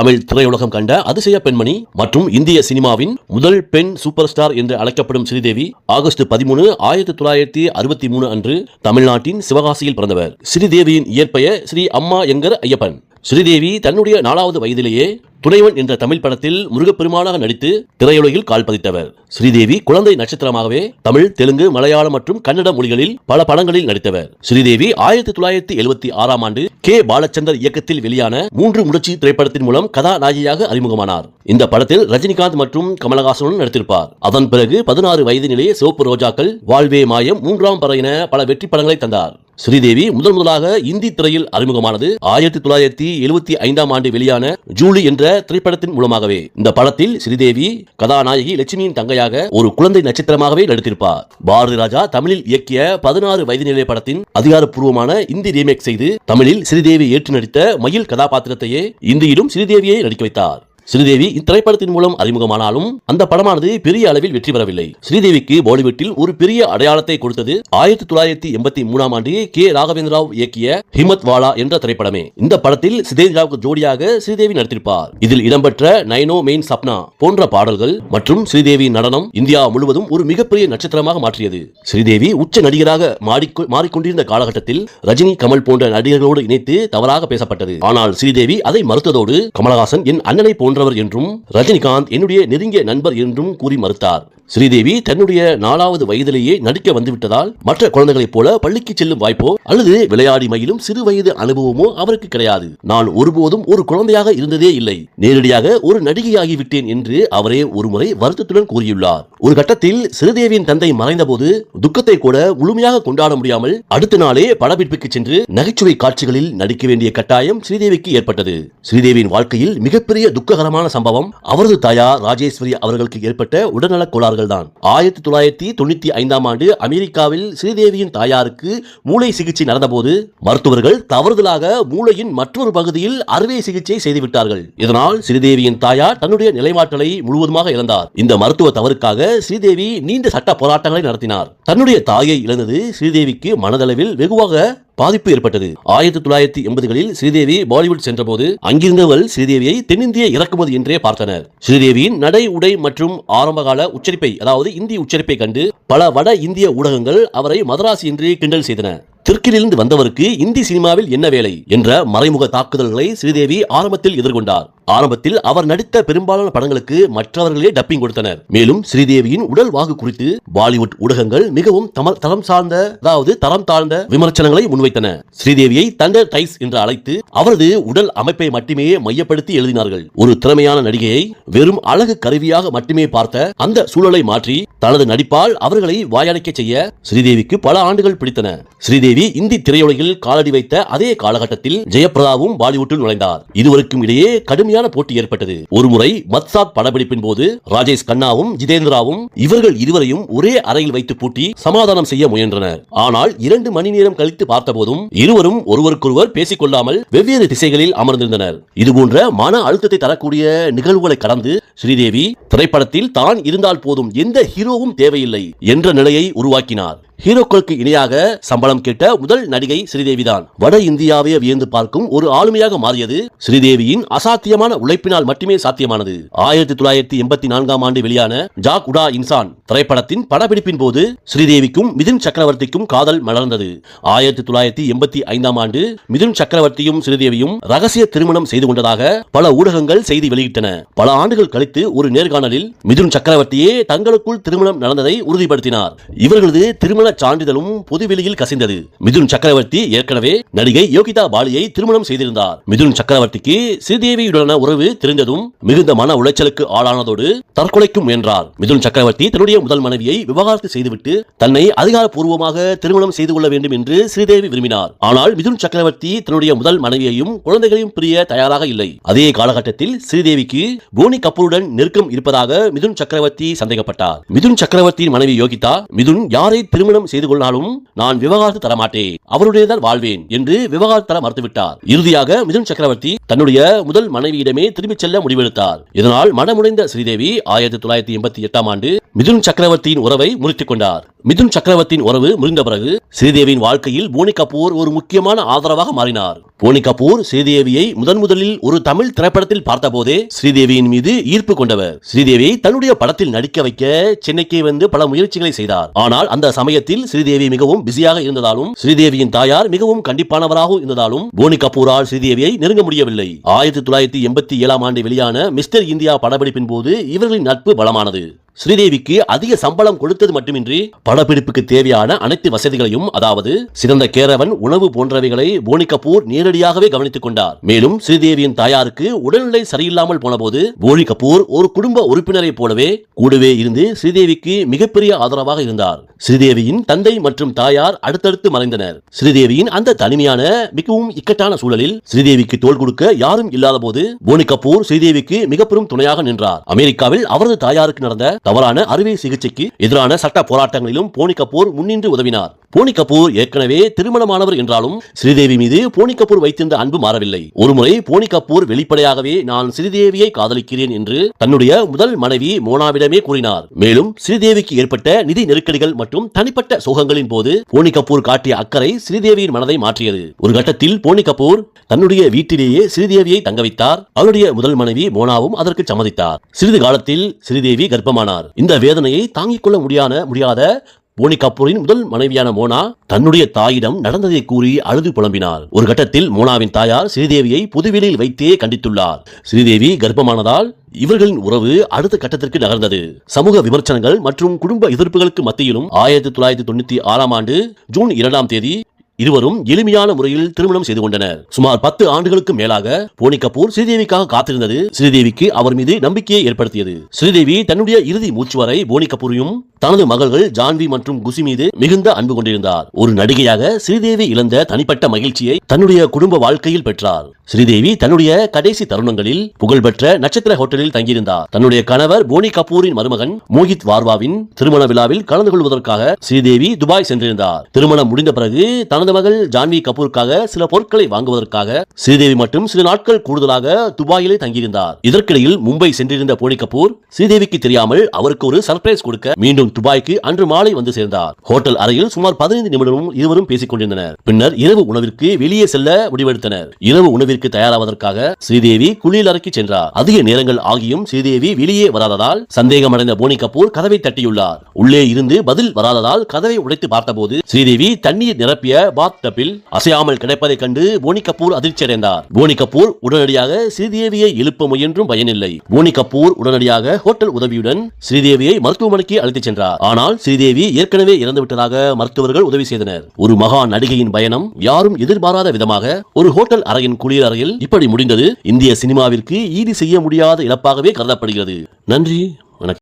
தமிழ் திரையுலகம் கண்ட அதிசய பெண்மணி மற்றும் இந்திய சினிமாவின் முதல் பெண் சூப்பர் ஸ்டார் என்று அழைக்கப்படும் ஸ்ரீதேவி ஆகஸ்ட் 13, 1963 அன்று தமிழ்நாட்டின் சிவகாசியில் பிறந்தவர். ஸ்ரீதேவியின் இயற்பெயர் ஸ்ரீ அம்மா எங்கர் ஐயப்பன். ஸ்ரீதேவி தன்னுடைய 4வது வயதிலேயே துணைவன் என்ற தமிழ் படத்தில் முருகப்பெருமானாக நடித்து திரையுலகில் கால் பதித்தவர். ஸ்ரீதேவி குழந்தை நட்சத்திரமாகவே தமிழ், தெலுங்கு, மலையாளம் மற்றும் கன்னட மொழிகளில் பல படங்களில் நடித்தவர். ஸ்ரீதேவி 1976 ஆண்டு கே. பாலச்சந்தர் இயக்கத்தில் வெளியான 3 முடிச்சு திரைப்படத்தின் மூலம் கதாநாயகியாக அறிமுகமானார். இந்த படத்தில் ரஜினிகாந்த் மற்றும் கமலஹாசனுடன் நடித்திருப்பார். அதன் பிறகு 16 வயதினிலே சிவப்பு ரோஜாக்கள், வாழ்வே மாயம், 3ஆம் பறை என பல வெற்றி படங்களை தந்தார். ஸ்ரீதேவி முதலாக இந்தி திரையில் அறிமுகமானது 1975 ஆண்டு வெளியான ஜூலி என்ற திரைப்படத்தின் மூலமாகவே. இந்த படத்தில் ஸ்ரீதேவி கதாநாயகி லட்சுமியின் தங்கையாக ஒரு குழந்தை நட்சத்திரமாகவே நடித்திருப்பார். பாரதி ராஜா தமிழில் இயக்கிய 16 வயதினிலே படத்தின் அதிகாரப்பூர்வமான இந்தி ரீமேக் செய்து தமிழில் ஸ்ரீதேவி ஏற்று நடித்த மயில் கதாபாத்திரத்தையே இந்தியிலும் ஸ்ரீதேவியை நடிக்க வைத்தார். ஸ்ரீதேவி இத்திரைப்படத்தின் மூலம் அறிமுகமானாலும் அந்த படமானது பெரிய அளவில் வெற்றி பெறவில்லை. ஸ்ரீதேவிக்கு பாலிவுட்டில் ஒரு பெரிய அடையாளத்தை கொடுத்தது 1983 ஆண்டு கே. ராகவேந்திர ராவ் இயக்கிய ஹிம்மத் வாலா என்ற திரைப்படமே. இந்த படத்தில் சிதேஜாவுக்கு ஜோடியாக ஸ்ரீதேவி நடித்திருப்பார். இதில் இடம்பெற்ற நைனோ மெயின் சப்னா போன்ற பாடல்கள் மற்றும் ஸ்ரீதேவி நடனம் இந்தியா முழுவதும் ஒரு மிகப்பெரிய நட்சத்திரமாக மாற்றியது. ஸ்ரீதேவி உச்ச நடிகராக மாறிக்கொண்டிருந்த காலகட்டத்தில் ரஜினி, கமல் போன்ற நடிகர்களோடு இணைத்து தவறாக பேசப்பட்டது. ஆனால் ஸ்ரீதேவி அதை மறுத்ததோடு கமலஹாசன் என் அண்ணனை போன்ற என்றும் ரஜினிகாந்த் என்னுடைய நெருங்கிய நண்பர் என்றும் கூறி மறுத்தார். ஸ்ரீதேவி தன்னுடைய 4வது வயதிலேயே நடிக்க வந்துவிட்டதால் மற்ற குழந்தைகளைப் போல பள்ளிக்கு செல்லும் வாய்ப்போ அல்லது விளையாடி மயிலும் சிறு வயது அனுபவமோ அவருக்கு கிடையாது. நான் ஒருபோதும் ஒரு குழந்தையாக இருந்ததே இல்லை, நேரடியாக ஒரு நடிகையாகிவிட்டேன் என்று அவரே ஒருமுறை வருத்தத்துடன் கூறியுள்ளார். ஒரு கட்டத்தில் ஸ்ரீதேவியின் தந்தை மறைந்த போது துக்கத்தை கூட முழுமையாக கொண்டாட முடியாமல் அடுத்த நாளே படப்பிடிப்புக்கு சென்று நகைச்சுவை காட்சிகளில் நடிக்க வேண்டிய கட்டாயம் ஸ்ரீதேவிக்கு ஏற்பட்டது. ஸ்ரீதேவியின் வாழ்க்கையில் மிகப்பெரிய துக்ககரமான சம்பவம் அவரது தாயார் ராஜேஸ்வரி அவர்களுக்கு ஏற்பட்ட உடல்நலக் கோளாறுகள் தான். 1995 ஆண்டு அமெரிக்காவில் ஸ்ரீதேவியின் தாயாருக்கு மூளை சிகிச்சை நடந்தபோது மருத்துவர்கள் தவறுதலாக மூளையின் மற்றொரு பகுதியில் அறுவை சிகிச்சை செய்துவிட்டார்கள். இதனால் ஸ்ரீதேவியின் தாயார் தன்னுடைய நிலைமாற்றலை முழுவதுமாக இழந்தார். இந்த மருத்துவ தவறுக்காக ஸ்ரீதேவி நீண்ட சட்ட போராட்டங்களை நடத்தினார். தன்னுடைய தாயை இழந்தது ஸ்ரீதேவிக்கு மனதளவில் வெகுவாக பாதிப்பு ஏற்பட்டது. 1980களில் ஸ்ரீதேவி பாலிவுட் சென்றபோது அங்கிருந்தவர்கள் ஸ்ரீதேவியை தென்னிந்திய இறக்குமதி என்றே பார்த்தனர். ஸ்ரீதேவியின் நடை, உடை மற்றும் ஆரம்பகால உச்சரிப்பை, அதாவது இந்தி உச்சரிப்பை கண்டு பல வட இந்திய ஊடகங்கள் அவரை மதராசி என்று கிண்டல் செய்தன. தெற்கிலிருந்து வந்தவருக்கு இந்தி சினிமாவில் என்ன வேலை என்ற மறைமுக தாக்குதல்களை ஸ்ரீதேவி ஆரம்பத்தில் எதிர்கொண்டார். ஆரம்பத்தில் அவர் நடித்த பெரும்பாலான படங்களுக்கு மற்றவர்களே டப்பிங் கொடுத்தனர். மேலும் ஸ்ரீதேவியின் உடல் வாகு குறித்து பாலிவுட் ஊடகங்கள் மிகவும் தரம் தாழ்ந்த விமர்சனங்களை முன்வைத்தன. ஸ்ரீதேவியை தண்டர் டைஸ் என்று அழைத்து அவரது உடல் அமைப்பை மட்டுமே மையப்படுத்தி எழுதினார்கள். ஒரு திறமையான நடிகையை வெறும் அழகு கருவியாக மட்டுமே பார்த்த அந்த சூழலை மாற்றி தனது நடிப்பால் அவர்களை வாயடைக்க செய்ய ஸ்ரீதேவிக்கு பல ஆண்டுகள் பிடித்தன. ஸ்ரீதேவி இந்தி திரையுலகில் காலடி வைத்த அதே காலகட்டத்தில் ஜெயபிரதாவும் பாலிவுட்டில் நுழைந்தார். இருவருக்கும் இடையே கடுமையான போட்டி ஏற்பட்டது. ஒருமுறை மத்சாத் படப்பிடிப்பின் போது ராஜேஷ் கண்ணாவும் ஜிதேந்திராவும் இவர்கள் இருவரையும் ஒரே அறையில் வைத்து பூட்டி சமாதானம் செய்ய முயன்றனர். ஆனால் 2 மணி நேரம் கழித்து பார்த்தபோதும் இருவரும் ஒருவருக்கொருவர் பேசிக் கொள்ளாமல் வெவ்வேறு திசைகளில் அமர்ந்திருந்தனர். இதுபோன்ற மன அழுத்தத்தை தரக்கூடிய நிகழ்வுகளை கடந்து ஸ்ரீதேவி திரைப்படத்தில் தான் இருந்தால் போதும், எந்த ஹீரோவும் தேவையில்லை என்ற நிலையை உருவாக்கினார். ஹீரோக்களுக்கு இணையாக சம்பளம் கேட்ட முதல் நடிகை ஸ்ரீதேவிதான். வட இந்தியாவை வியந்து பார்க்கும் ஒரு ஆளுமையாக மாறியது ஸ்ரீதேவியின் அசாத்தியமான உழைப்பினால் மட்டுமே சாத்தியமானது. 1984 ஆண்டு வெளியான ஜாக் உடா இன்சான் திரைப்படத்தின் படப்பிடிப்பின் போது ஸ்ரீதேவிக்கும் மிதுன் சக்கரவர்த்திக்கும் காதல் மலர்ந்தது. 1985 ஆண்டு மிதுன் சக்கரவர்த்தியும் ஸ்ரீதேவியும் ரகசிய திருமணம் செய்து கொண்டதாக பல ஊடகங்கள் செய்தி வெளியிட்டன. பல ஆண்டுகள் கழித்து ஒரு நேர்காணலில் மிதுன் சக்கரவர்த்தியே தங்களுக்குள் திருமணம் நடந்ததை உறுதிப்படுத்தினார். இவர்களது திருமண சான்றிதழும் பொதுவெளியில் கசிந்தது. மிதுன் சக்கரவர்த்தி ஏற்கனவே நடிகை யோகிதா பாலியை திருமணம் செய்திருந்தார். மிதுன் சக்கரவர்த்திக்கு ஸ்ரீதேவியுடனான உறவு தெரிந்ததும் மிகுந்த மன உளைச்சலுக்கு ஆளானதோடு தற்கொலைக்கும் முயன்றார். மிதுன் சக்கரவர்த்தி தன்னுடைய முதல் மனைவியை விவாகரத்து செய்துவிட்டு தன்னை அதிகாரப்பூர்வமாக திருமணம் செய்து கொள்ள வேண்டும் என்று ஸ்ரீதேவி விரும்பினார். ஆனால் மிதுன் சக்கரவர்த்தி தன்னுடைய முதல் மனைவியையும் குழந்தைகளையும் பிரிய தயாராக இல்லை. அதே காலகட்டத்தில் ஸ்ரீதேவிக்கு போனி கபூருடன் நெருக்கம் இருப்பதாக மிதுன் சக்கரவர்த்தி சந்தேகப்பட்டார். மிதுன் சக்கரவர்த்தியின் மனைவி யோகிதா, மிதுன் யாரை திருமணம் செய்து கொள்ளாலும் நான் விவாகரத்து தரமாட்டேன், அவருடையதான் வாழ்வேன் என்று விவாகரத்து தர மறுத்துவிட்டார். இறுதியாக மிதுன் சக்கரவர்த்தி தன்னுடைய முதல் மனைவியிடமே திரும்பிச் செல்ல முடிவெடுத்தார். இதனால் மனமுடைந்த ஸ்ரீதேவி 1988 ஆண்டு மிதுன் சக்கரவர்த்தியின் உறவை முறித்துக் கொண்டார். மிதுன் சக்கரவர்த்தியின் உறவு முறிந்த பிறகு ஸ்ரீதேவியின் வாழ்க்கையில் போனி கபூர் ஒரு முக்கியமான ஆதரவாக மாறினார். போனி கபூர் ஸ்ரீதேவியை முதலில் ஒரு தமிழ் திரைப்படத்தில் பார்த்தபோதே ஸ்ரீதேவியின் மீது ஈர்ப்பு கொண்டவர். ஸ்ரீதேவியை தன்னுடைய படத்தில் நடிக்க வைக்க சென்னைக்கு வந்து பல முயற்சிகளை செய்தார். ஆனால் அந்த சமயத்தில் ஸ்ரீதேவி மிகவும் பிஸியாக இருந்ததாலும் ஸ்ரீதேவியின் தாயார் மிகவும் கண்டிப்பானவராக இருந்ததாலும் போனி கபூரால் ஸ்ரீதேவியை நெருங்க முடியவில்லை. 1987 ஆண்டு வெளியான மிஸ்டர் இந்தியா படப்பிடிப்பின் போது இவர்களின் நட்பு பலமானது. ஸ்ரீதேவிக்கு அதிக சம்பளம் கொடுத்தது மட்டுமின்றி படப்பிடிப்புக்கு தேவையான அனைத்து வசதிகளையும், அதாவது சிறந்த கேரவன், உணவு போன்றவைகளை போனி கபூர் நேரடியாகவே கவனித்துக் கொண்டார். மேலும் ஸ்ரீதேவியின் தாயாருக்கு உடல்நிலை சரியில்லாமல் போனபோது போனி கபூர் ஒரு குடும்ப உறுப்பினரை போலவே கூடவே இருந்து ஸ்ரீதேவிக்கு மிகப்பெரிய ஆதரவாக இருந்தார். ஸ்ரீதேவியின் தந்தை மற்றும் தாயார் அடுத்தடுத்து மறைந்தனர். ஸ்ரீதேவியின் அந்த தனிமையான மிகவும் இக்கட்டான சூழலில் ஸ்ரீதேவிக்கு தோள் கொடுக்க யாரும் இல்லாத போது போனி கபூர் ஸ்ரீதேவிக்கு மிக பெரும் துணையாக நின்றார். அமெரிக்காவில் அவரது தாயாருக்கு நடந்த தவறான அறுவை சிகிச்சைக்கு எதிரான சட்ட போராட்டங்களிலும் போனி கபூர் முன்னின்று உதவினார். போனி கபூர் ஏற்கனவே திருமணமானவர் என்றாலும் ஸ்ரீதேவி மீது போனி கபூர் வைத்திருந்த அன்பு மாறவில்லை. ஒருமுறை போனி கபூர் வெளிப்படையாகவே நான் ஸ்ரீதேவியை காதலிக்கிறேன் என்று தன்னுடைய முதல் மனைவி மோனாவிடமே கூறினார். மேலும் ஸ்ரீதேவிக்கு ஏற்பட்ட நிதி நெருக்கடிகள் மற்றும் தனிப்பட்ட சோகங்களின் போது போனி கபூர் காட்டிய அக்கறை ஸ்ரீதேவியின் மனதை மாற்றியது. ஒரு கட்டத்தில் போனி கபூர் தன்னுடைய வீட்டிலேயே ஸ்ரீதேவியை தங்க வைத்தார். அவருடைய முதல் மனைவி மோனாவும் அதற்கு சம்மதித்தார். சிறிது காலத்தில் ஸ்ரீதேவி கர்ப்பமானார். இந்த வேதனையை தாங்கிக் கொள்ள முடியாத போனி கபூரின் முதல் மனைவியான மோனா தன்னுடைய தாயிடம் நடந்ததை கூறி அழுது புலம்பினார். ஒரு கட்டத்தில் மோனாவின் தாயார் ஸ்ரீதேவியை பொதுவெளியில் வைத்தே கண்டித்துள்ளார். ஸ்ரீதேவி கர்ப்பமானதால் இவர்களின் உறவு அடுத்த கட்டத்திற்கு நகர்ந்தது. சமூக விமர்சனங்கள் மற்றும் குடும்ப எதிர்ப்புகளுக்கு மத்தியிலும் 1996 ஆண்டு ஜூன் 2 இருவரும் எளிமையான முறையில் திருமணம் செய்து கொண்டனர். சுமார் 10 ஆண்டுகளுக்கு மேலாக போனி கபூர் ஸ்ரீதேவிக்காக காத்திருந்தது ஸ்ரீதேவிக்கு அவர் மீது நம்பிக்கையை ஏற்படுத்தியது. ஸ்ரீதேவி தன்னுடைய இறுதி மூச்சு வரை போனி கபூரையும் தனது மகள்கள் ஜான்வி மற்றும் குசி மீது மிகுந்த அன்பு கொண்டிருந்தார். ஒரு நடிகையாக ஸ்ரீதேவி இழந்த தனிப்பட்ட மகிழ்ச்சியை தன்னுடைய குடும்ப வாழ்க்கையில் பெற்றார். ஸ்ரீதேவி தன்னுடைய கடைசி தருணங்களில் புகழ்பெற்ற நட்சத்திர ஹோட்டலில் தங்கியிருந்தார். தன்னுடைய கணவர் போனி கபூரின் மருமகன் மோஹித் வார்வாவின் திருமண விழாவில் கலந்து கொள்வதற்காக ஸ்ரீதேவி துபாய் சென்றிருந்தார். திருமணம் முடிந்த பிறகு தனது மகள் ஜான்வி கபூருக்காக சில பொருட்களை வாங்குவதற்காக ஸ்ரீதேவி மட்டும் சில நாட்கள் கூடுதலாக துபாயிலே தங்கியிருந்தார். இதற்கிடையில் மும்பை சென்றிருந்த போனி கபூர் ஸ்ரீதேவிக்கு தெரியாமல் அவருக்கு ஒரு சர்ப்ரைஸ் கொடுக்க மீண்டும் துபாய்க்கு அன்று மாலை வந்து சேர்ந்தார். ஹோட்டல் அறையில் சுமார் 15 நிமிடமும் இருவரும் பேசிக் கொண்டிருந்தனர். பின்னர் இரவு உணவிற்கு வெளியே செல்ல முடிவெடுத்தனர். இரவு உணவிற்கு தயாராவதற்காக ஸ்ரீதேவி குளியல் அறைக்கு சென்றார். அதிக நேரங்கள் ஆகியும் ஸ்ரீதேவி வெளியே வராததால் சந்தேகமடைந்த போனி கபூர் கதவை தட்டியுள்ளார். உள்ளே இருந்து பதில் வராததால் கதவை உடைத்து பார்த்தபோது ஸ்ரீதேவி தண்ணீர் நிரப்பிய பாத் டப்பில் அசையாமல் கிடைப்பதை கண்டு போனி கபூர் அதிர்ச்சியடைந்தார். போனி கபூர் உடனடியாக ஸ்ரீதேவியை எழுப்ப முயன்றும் பயனில்லை. போனி கபூர் உடனடியாக ஹோட்டல் உதவியுடன் ஸ்ரீதேவியை மருத்துவமனைக்கு அழைத்துச் சென்றார். ஆனால் ஸ்ரீதேவி ஏற்கனவே இறந்துவிட்டதாக மருத்துவர்கள் உதவி செய்தனர். ஒரு மகா நடிகையின் பயணம் யாரும் எதிர்பாராத விதமாக ஒரு ஹோட்டல் அறையின் குளியல் அறையில் இப்படி முடிந்தது இந்திய சினிமாவிற்கு ஈடு செய்ய முடியாத இழப்பாகவே கருதப்படுகிறது. நன்றி.